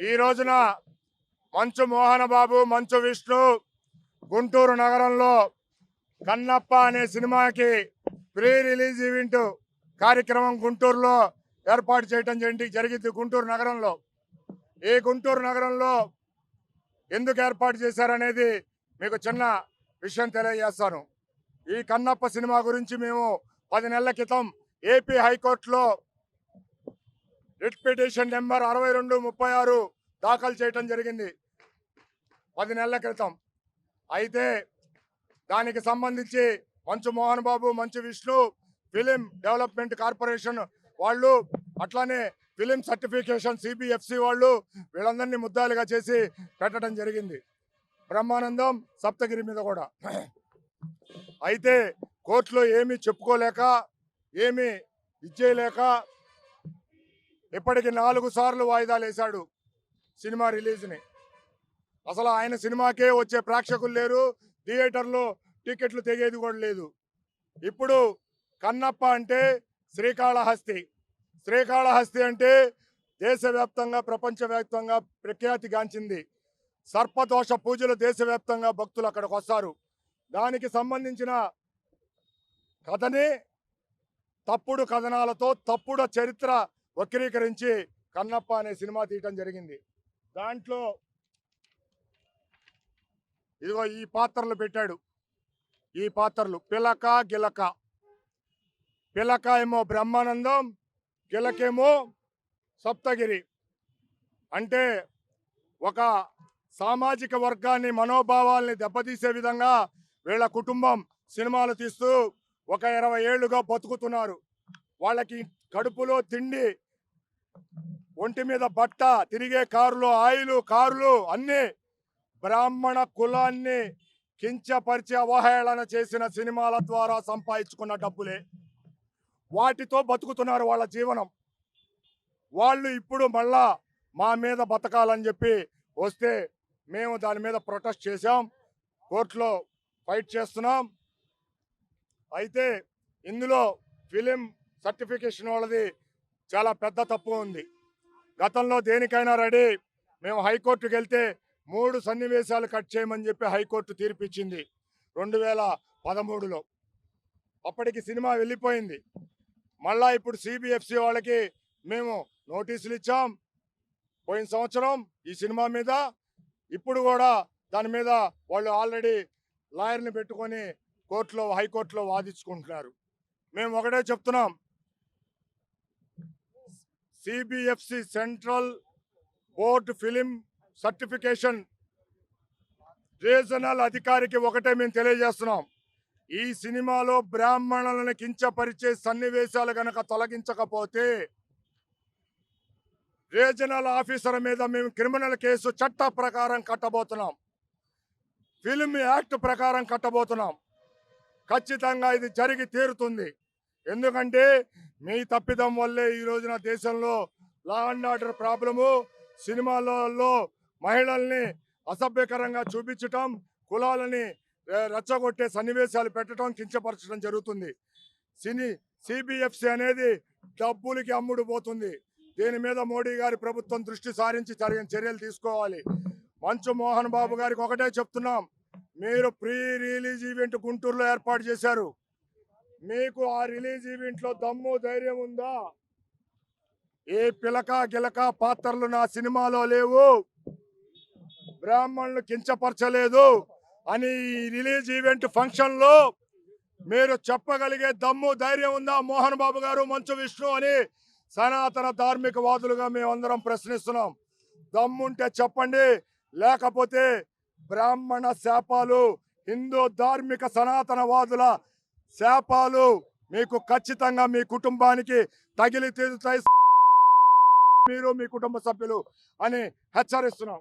ఈ రోజున మంచు మోహన్ బాబు, మంచు విష్ణు గుంటూరు నగరంలో కన్నప్ప అనే సినిమాకి ప్రీ రిలీజ్ ఈవెంట్ కార్యక్రమం గుంటూరులో ఏర్పాటు చేయడం జరిగింది. గుంటూరు నగరంలో ఈ గుంటూరు నగరంలో ఎందుకు ఏర్పాటు చేశారనేది మీకు చిన్న విషయం తెలియజేస్తాను. ఈ కన్నప్ప సినిమా గురించి మేము 10 నెలల క్రితం ఏపీ హైకోర్టులో రిట్ పిటిషన్ నెంబర్ 6236 దాఖలు చేయడం జరిగింది 10 నెలల క్రితం. అయితే దానికి సంబంధించి మంచు Mohan Babu, Manchu Vishnu, film development corporation వాళ్ళు, అట్లానే ఫిలిం సర్టిఫికేషన్ సిబిఎఫ్సి వాళ్ళు వీళ్ళందరినీ ముద్దాలుగా చేసి పెట్టడం జరిగింది. బ్రహ్మానందం, సప్తగిరి మీద కూడా. అయితే కోర్టులో ఏమీ చెప్పుకోలేక, ఏమీ ఇచ్చేయలేక ఇప్పటికి 4 సార్లు వాయిదాలు వేశాడు సినిమా రిలీజ్ని. అసలు ఆయన సినిమాకే వచ్చే ప్రేక్షకులు లేరు, థియేటర్లో టికెట్లు తెగేది కూడా లేదు. ఇప్పుడు కన్నప్ప అంటే శ్రీకాళహస్తి. శ్రీకాళహస్తి అంటే దేశవ్యాప్తంగా, ప్రపంచవ్యాప్తంగా ప్రఖ్యాతిగాంచింది. సర్పదోష పూజలు దేశవ్యాప్తంగా భక్తులు అక్కడికి వస్తారు. దానికి సంబంధించిన కథని తప్పుడు కథనాలతో, తప్పుడు చరిత్ర వక్రీకరించి కన్నప్ప అనే సినిమా తీయటం జరిగింది. దాంట్లో ఇదిగో ఈ పాత్రలు పెట్టాడు. ఈ పాత్రలు పిలక, గిలక. పిలక ఏమో బ్రహ్మానందం, గిలకేమో సప్తగిరి. అంటే ఒక సామాజిక వర్గాన్ని, మనోభావాల్ని దెబ్బతీసే విధంగా వీళ్ళ కుటుంబం సినిమాలు తీస్తూ ఒక 20 ఏళ్లుగా బతుకుతున్నారు. వాళ్ళకి కడుపులో తిండి, ఒంటి మీద బట్ట, తిరిగే కారులో ఆయిలు, కారులు అన్నీ బ్రాహ్మణ కులాన్ని కించపరిచి అవహేళన చేసిన సినిమాల ద్వారా సంపాదించుకున్న డబ్బులే. వాటితో బతుకుతున్నారు వాళ్ళ జీవనం. వాళ్ళు ఇప్పుడు మళ్ళా మా మీద బతకాలని చెప్పి వస్తే మేము దాని మీద ప్రొటెస్ట్ చేశాం, కోర్టులో ఫైట్ చేస్తున్నాం. అయితే ఇందులో ఫిలిం సర్టిఫికేషన్ వాళ్ళది చాలా పెద్ద తప్పు ఉంది. గతంలో దేనికైనా రెడీ. మేము హైకోర్టుకు వెళ్తే 3 సన్నివేశాలు కట్ చేయమని చెప్పి హైకోర్టు తీర్పిచ్చింది 2013లో. అప్పటికి సినిమా వెళ్ళిపోయింది. మళ్ళా ఇప్పుడు సిబిఎఫ్సి వాళ్ళకి మేము నోటీసులు ఇచ్చాం పోయిన సంవత్సరం ఈ సినిమా మీద. ఇప్పుడు కూడా దాని మీద వాళ్ళు ఆల్రెడీ లాయర్ని పెట్టుకొని కోర్టులో, హైకోర్టులో వాదించుకుంటున్నారు. మేము ఒకటే చెప్తున్నాం, CBFC central board film certification regional అధికారికి ఒకటే మేము తెలియజేస్తున్నాం, ఈ సినిమాలో బ్రాహ్మణులను కించపరిచే సన్నివేశాలు గనక తొలగించకపోతే రీజనల్ ఆఫీసర్ మీద మేము క్రిమినల్ కేసు చట్ట ప్రకారం కట్టబోతున్నాం, ఫిల్మ్ యాక్ట్ ప్రకారం కట్టబోతున్నాం. ఖచ్చితంగా ఇది జరిగి తీరుతుంది. ఎందుకంటే మీ తప్పిదం వల్లే ఈ రోజున దేశంలో లా అండ్ ఆర్డర్ ప్రాబ్లము, సినిమాలలో మహిళల్ని అసభ్యకరంగా చూపించటం, కులాలని రెచ్చగొట్టే సన్నివేశాలు పెట్టడం, కించపరచడం జరుగుతుంది. సిబిఎఫ్సి అనేది డబ్బులకి అమ్ముడు పోతుంది. దీని మీద మోడీ గారి ప్రభుత్వం దృష్టి సారించి చర్యలు తీసుకోవాలి. మంచు మోహన్ బాబు గారికి ఒకటే చెప్తున్నాం, మీరు ప్రీ రిలీజ్ ఈవెంట్ గుంటూరులో ఏర్పాటు చేశారు. మీకు ఆ రిలీజ్ ఈవెంట్లో దమ్ము, ధైర్యం ఉందా? ఏ పిలక గిలక పాత్రలు నా సినిమాలో లేవు, బ్రాహ్మణులు కించపరచలేదు అని రిలీజ్ ఈవెంట్ ఫంక్షన్లో మీరు చెప్పగలిగే దమ్ము, ధైర్యం ఉందా మోహన్ బాబు గారు, మంచు విష్ణు అని సనాతన ధార్మికవాదులుగా మేమందరం ప్రశ్నిస్తున్నాం. దమ్ముంటే చెప్పండి, లేకపోతే బ్రాహ్మణ శాపాలు, హిందూ ధార్మిక సనాతనవాదుల శాపాలు మీకు ఖచ్చితంగా మీ కుటుంబానికి తగిలి తీరుతాయి, మీరు మీ కుటుంబ సభ్యులు అని హెచ్చరిస్తున్నాం.